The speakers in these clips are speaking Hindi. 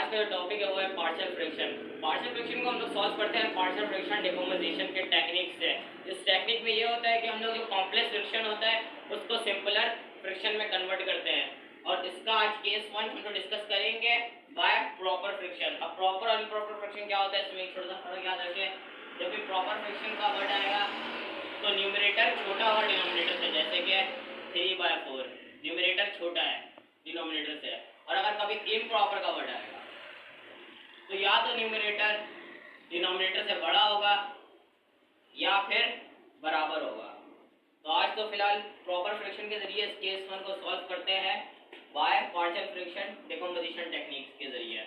आज का जो टॉपिक है वो है पार्शियल फ्रैक्शन। पार्शियल फ्रैक्शन को हम लोग सॉल्व करते हैं पार्शियल फ्रैक्शन डिकम्पोजिशन के टेक्निक से। इस टेक्निक में ये होता है कि हम लोग जो कॉम्प्लेक्स फ्रैक्शन होता है उसको सिंपलर फ्रैक्शन में कन्वर्ट करते हैं, और इसका आज केस 1 हम लोग डिस्कस करेंगे बाय प्रॉपर फ्रैक्शन। अब प्रॉपर और इम्प्रॉपर फ्रैक्शन क्या होता है, इसमें एक छोटा सा फर्क याद रखें। जब भी प्रॉपर फ्रैक्शन का वर्ड आएगा तो न्यूमरेटर छोटा और डिनोमिनेटर से, जैसे कि 3/4 न्यूमरेटर छोटा है डिनोमिनेटर से, और अगर कभी इम्प्रॉपर का वर्ड आएगा तो या तो न्यूमरेटर डिनोमिनेटर से बड़ा होगा या फिर बराबर होगा। तो आज तो फिलहाल प्रॉपर फ्रैक्शन के जरिए इस केस 1 को सॉल्व करते हैं by partial fraction decomposition techniques के जरिए।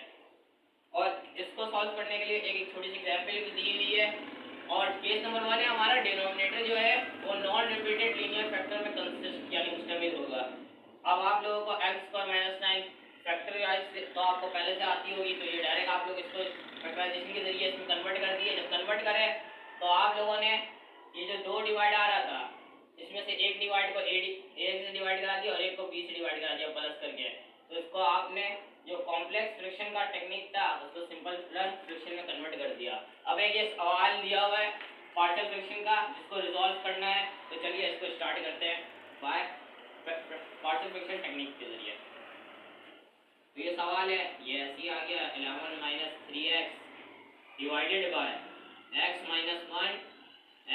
और इसको सॉल्व करने के लिए एक छोटी सी एग्जाम्पल भी दी हुई है। और केस नंबर 1 है हमारा, डिनोमिनेटर जो है वो नॉन रिपीटेड लीनियर फैक्टर में कंसिस्ट यानी मुश्तमिल होगा। अब आप लोगों को x² - 9 फैक्टराइज तो आपको पहले से आती होगी, तो ये डायरेक्ट आप लोग इसको फैक्टराइजेशन के जरिए इसमें कन्वर्ट कर दिए। जब कन्वर्ट करें तो आप लोगों ने ये जो 2 डिवाइड आ रहा था इसमें से एक डिवाइड को a से डिवाइड करा दिया और एक को b से डिवाइड करा दिया प्लस करके। तो इसको आपने जो कॉम्प्लेक्स फ्रैक्शन का टेक्निक था उसको सिंपल फ्रैक्शन में कन्वर्ट कर दिया। अब एक ये सवाल दिया हुआ है पार्शियल फ्रैक्शन का जिसको रिजॉल्व करना है, तो चलिए इसको स्टार्ट करते हैं बाय पार्शियल फ्रैक्शन टेक्निक के जरिए। तो ये सवाल है, ये ऐसे ही आ गया 11 - 3x divided by x - 1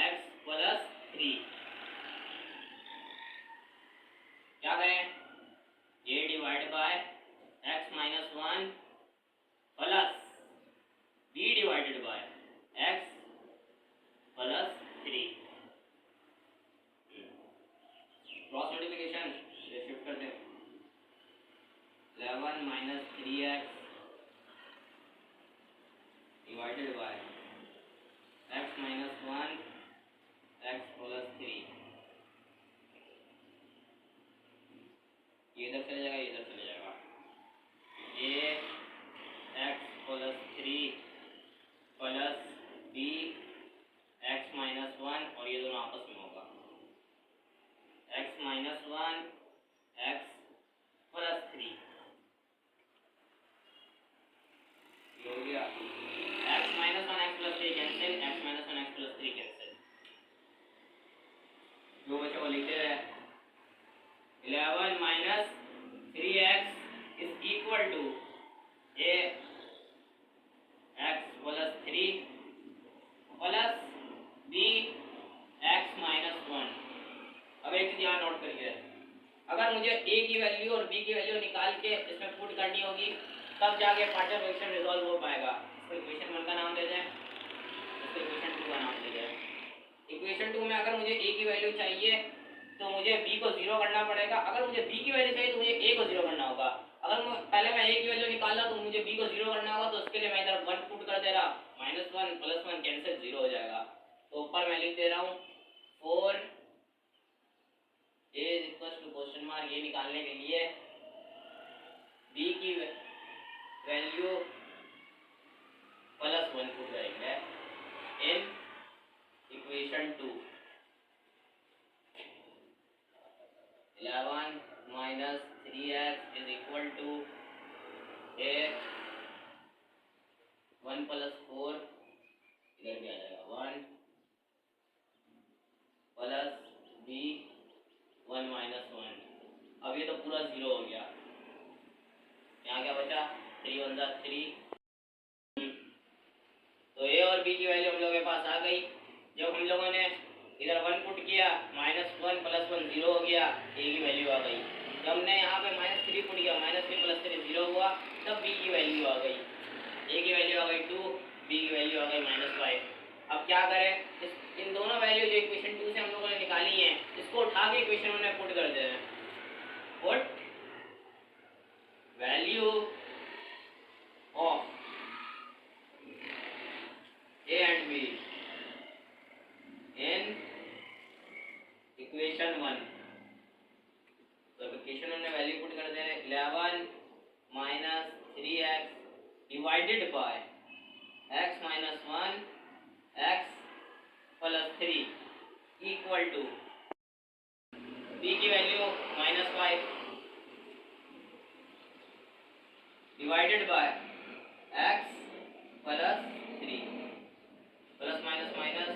x + 3। क्या करें, a divide by x - 1 plus b divided by x + 3। Cross multiplication shift कर दें। 11 - 3x divided by x - 1 x + 3। ये इधर चले जाएगा, इधर चले जाएगा। a x + 3 plus b x - 1, और ये दोनों आपस में होगा x - 1 x + 3। ये हो गया x - 1 x + 3 cancel, x - 1 x + 3 cancel. जो बच्चों को लिखते हैं 11 - 3x is equal to a x + 3 plus b x - 1। अब एक चीज यहाँ नोट करिए, अगर मुझे a की वैल्यू और b की वैल्यू निकाल के इसमें पुट करनी होगी तब जाके पार्शियल फ्रैक्शन रिजॉल्व हो पाएगा। इसको इक्वेशन 1 का नाम दे दें, इसको इक्वेशन 2 का नाम दे दें। इक्वेशन 2 में अगर मुझे a की वैल्यू चाहिए तो मुझे b को 0 करना पड़ेगा, अगर मुझे b की वैल्यू चाहिए तो मुझे a को 0 करना होगा। अगर पहले मैं a की वैल्यू निकाला तो मुझे b को 0 करना होगा, तो उसके लिए मैं इधर 1 पुट कर दे रहा, -1 + 1 कैंसिल 0 हो जाएगा। तो ऊपर मैं लिख दे रहा हूँ 4 a क्वेश्चन मार्क, ये निकालने के लिए b की वैल्यू +1 पुट करेंगे in equation 2। 11 - 3x is equal to a 1 + 4, इधर भी आ जाएगा 1 प्लस b 1 - 1। अब ये तो पूरा 0 हो गया, यहाँ क्या बचा 3 × 1 = 3। तो a और b की वैल्यू हम लोगों के पास आ गई। जब हम लोगों ने इधर 1 पुट किया -1 + 1 0 हो गया, a की वैल्यू आ गई। जब हमने यहाँ पे -3 पुट किया -3 + 3 0 हुआ, तब b की वैल्यू आ गई, a की वैल्यू आ गई 2, b की वैल्यू आ गई -5। अब क्या करें, इन दोनों वैल्यू जो इक्वेशन 2 से हम लोगों ने निकाली हैं इसको उठा के इक्वेशन 1 में पुट कर दे रहे हैं। Put value of a and b in equation 1। तो इक्वेशन 1 में वैल्यू पुट कर दे रहे हैं 11 - 3x divided by x - 1 x + 3 equal to b की value -5 divided by x plus 3 plus minus minus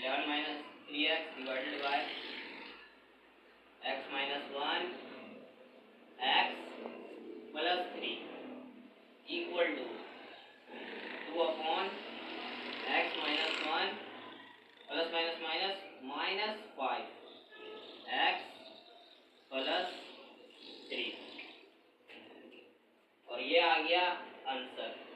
11 minus 3x divided by x minus 1 x plus 3 equal to 2 upon x minus 1 plus minus minus minus 5 x plus 3 और ये आ गया आंसर।